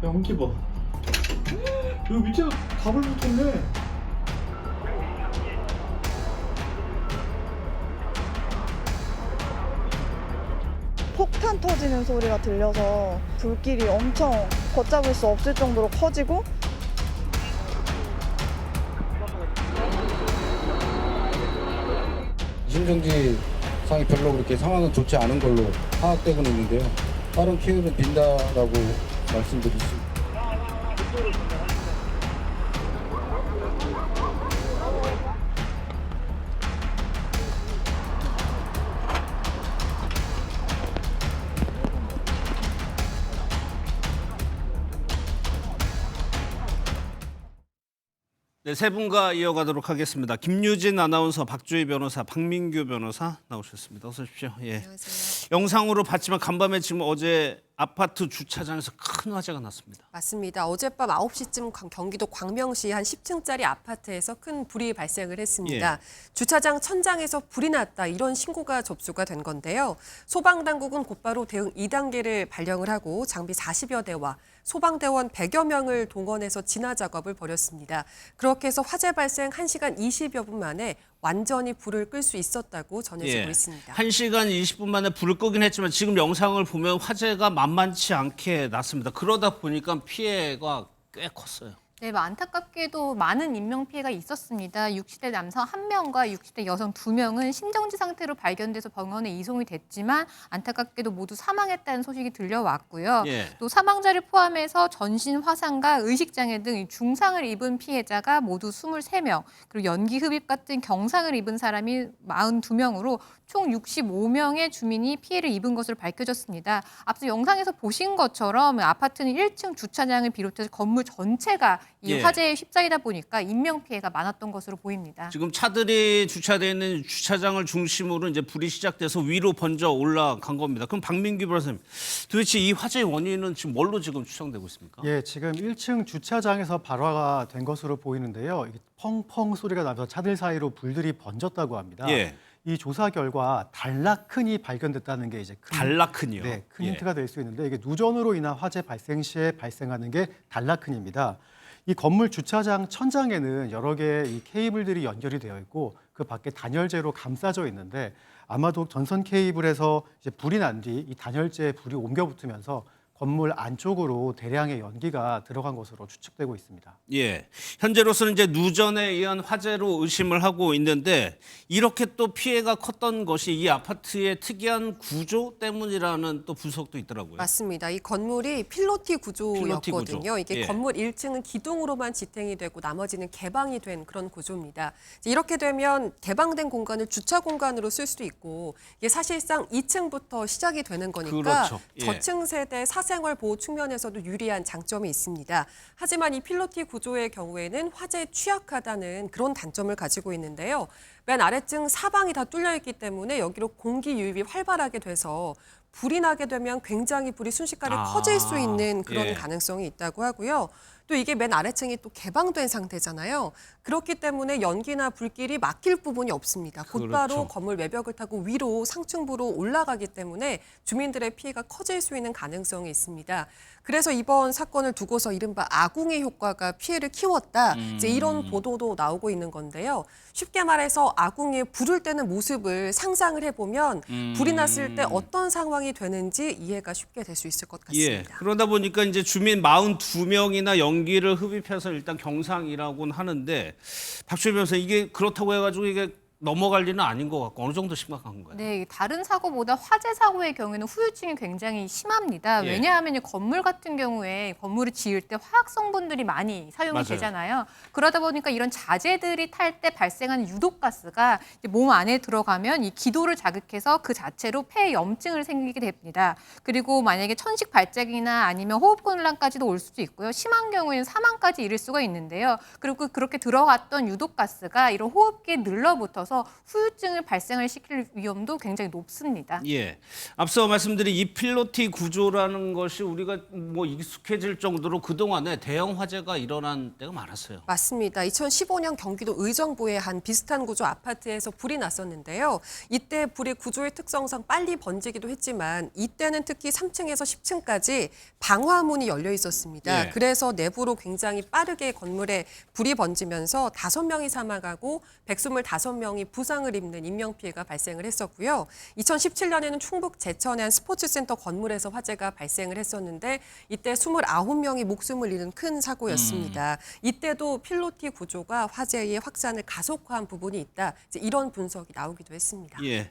연기 봐. 여기 밑에도 답을 붙었네. 폭탄 터지는 소리가 들려서 불길이 엄청 걷잡을 수 없을 정도로 커지고 심정지 상이 별로 그렇게 상황은 좋지 않은 걸로 파악되고는 있는데요. 다른 피해는 빈다라고 말씀드릴 수 있습니다. 네, 세 분과 이어가도록 하겠습니다. 김유진 아나운서, 박주희 변호사, 박민규 변호사 나오셨습니다. 어서 오십시오. 예. 안녕하세요. 영상으로 봤지만 간밤에 지금 어제 아파트 주차장에서 큰 화재가 났습니다. 맞습니다. 어젯밤 9시쯤 경기도 광명시 한 10층짜리 아파트에서 큰 불이 발생을 했습니다. 주차장 천장에서 불이 났다 이런 신고가 접수가 된 건데요. 소방당국은 곧바로 대응 2단계를 발령을 하고 장비 40여 대와 소방대원 100여 명을 동원해서 진화 작업을 벌였습니다. 그렇게 해서 화재 발생 1시간 20여 분 만에 완전히 불을 끌 수 있었다고 전해지고 있습니다. 1시간 20분 만에 불을 끄긴 했지만 지금 영상을 보면 화재가 만만치 않게 났습니다. 그러다 보니까 피해가 꽤 컸어요. 네, 안타깝게도 많은 인명피해가 있었습니다. 60대 남성 1명과 60대 여성 2명은 심정지 상태로 발견돼서 병원에 이송이 됐지만 안타깝게도 모두 사망했다는 소식이 들려왔고요. 또 사망자를 포함해서 전신 화상과 의식장애 등 중상을 입은 피해자가 모두 23명, 그리고 연기 흡입 같은 경상을 입은 사람이 42명으로 총 65명의 주민이 피해를 입은 것으로 밝혀졌습니다. 앞서 영상에서 보신 것처럼 아파트는 1층 주차장을 비롯해서 건물 전체가 이 화재에 휩싸이다 보니까 인명피해가 많았던 것으로 보입니다. 지금 차들이 주차되어 있는 주차장을 중심으로 이제 불이 시작돼서 위로 번져 올라간 겁니다. 그럼 박민규 변호사님, 도대체 이 화재의 원인은 지금 뭘로 지금 추정되고 있습니까? 예, 지금 1층 주차장에서 발화가 된 것으로 보이는데요. 이게 펑펑 소리가 나면서 차들 사이로 불들이 번졌다고 합니다. 이 조사 결과 단라큰이 발견됐다는 게 이제 단라큰이요? 네, 큰 힌트가 될 수 있는데 이게 누전으로 인한 화재 발생 시에 발생하는 게 단라큰입니다. 이 건물 주차장 천장에는 여러 개의 이 케이블들이 연결이 되어 있고 그 밖에 단열재로 감싸져 있는데 아마도 전선 케이블에서 이제 불이 난 뒤 이 단열재에 불이 옮겨 붙으면서 건물 안쪽으로 대량의 연기가 들어간 것으로 추측되고 있습니다. 예, 현재로서는 이제 누전에 의한 화재로 의심을 하고 있는데 이렇게 또 피해가 컸던 것이 이 아파트의 특이한 구조 때문이라는 또 분석도 있더라고요. 맞습니다. 이 건물이 필로티 구조였거든요. 필로티 구조. 이게 건물 1층은 기둥으로만 지탱이 되고 나머지는 개방이 된 그런 구조입니다. 이렇게 되면 개방된 공간을 주차 공간으로 쓸 수도 있고 이게 사실상 2층부터 시작이 되는 거니까 그렇죠. 저층 세대 사생활 보호 측면에서도 유리한 장점이 있습니다. 하지만 이 필로티 구조의 경우에는 화재에 취약하다는 그런 단점을 가지고 있는데요. 맨 아래층 사방이 다 뚫려 있기 때문에 여기로 공기 유입이 활발하게 돼서 불이 나게 되면 굉장히 불이 순식간에 커질 수 있는 그런 가능성이 있다고 하고요. 또 이게 맨 아래층이 또 개방된 상태잖아요. 그렇기 때문에 연기나 불길이 막힐 부분이 없습니다. 곧바로 그렇죠. 건물 외벽을 타고 위로 상층부로 올라가기 때문에 주민들의 피해가 커질 수 있는 가능성이 있습니다. 그래서 이번 사건을 두고서 이른바 아궁이 효과가 피해를 키웠다. 이제 이런 보도도 나오고 있는 건데요. 쉽게 말해서 아궁이에 불을 때는 모습을 상상을 해보면 불이 났을 때 어떤 상황이 되는지 이해가 쉽게 될 수 있을 것 같습니다. 그러다 보니까 이제 주민 42명이나 연기를 흡입해서 일단 경상이라고는 하는데 박주희 변호사 이게 그렇다고 해가지고 이게 넘어갈 일은 아닌 것 같고 어느 정도 심각한 건가요? 네, 다른 사고보다 화재 사고의 경우에는 후유증이 굉장히 심합니다. 왜냐하면 건물 같은 경우에 건물을 지을 때 화학 성분들이 많이 사용이 되잖아요. 그러다 보니까 이런 자재들이 탈 때 발생하는 유독가스가 몸 안에 들어가면 이 기도를 자극해서 그 자체로 폐에 염증을 생기게 됩니다. 그리고 만약에 천식 발작이나 아니면 호흡곤란까지도 올 수도 있고요. 심한 경우에는 사망까지 이를 수가 있는데요. 그리고 그렇게 들어갔던 유독가스가 이런 호흡기에 늘러붙어서 커서 후유증을 발생을 시킬 위험도 굉장히 높습니다. 예. 앞서 말씀드린 이 필로티 구조라는 것이 우리가 뭐 익숙해질 정도로 그동안에 대형 화재가 일어난 때가 많았어요. 맞습니다. 2015년 경기도 의정부의 한 비슷한 구조 아파트에서 불이 났었는데요. 이때 불이 구조의 특성상 빨리 번지기도 했지만 이때는 특히 3층에서 10층까지 방화문이 열려 있었습니다. 예. 그래서 내부로 굉장히 빠르게 건물에 불이 번지면서 5명이 사망하고 125명이 부상을 입는 인명피해가 발생을 했었고요. 2017년에는 충북 제천의 한 스포츠센터 건물에서 화재가 발생을 했었는데 이때 29명이 목숨을 잃은 큰 사고였습니다. 이때도 필로티 구조가 화재의 확산을 가속화한 부분이 있다. 이제 이런 분석이 나오기도 했습니다. 예.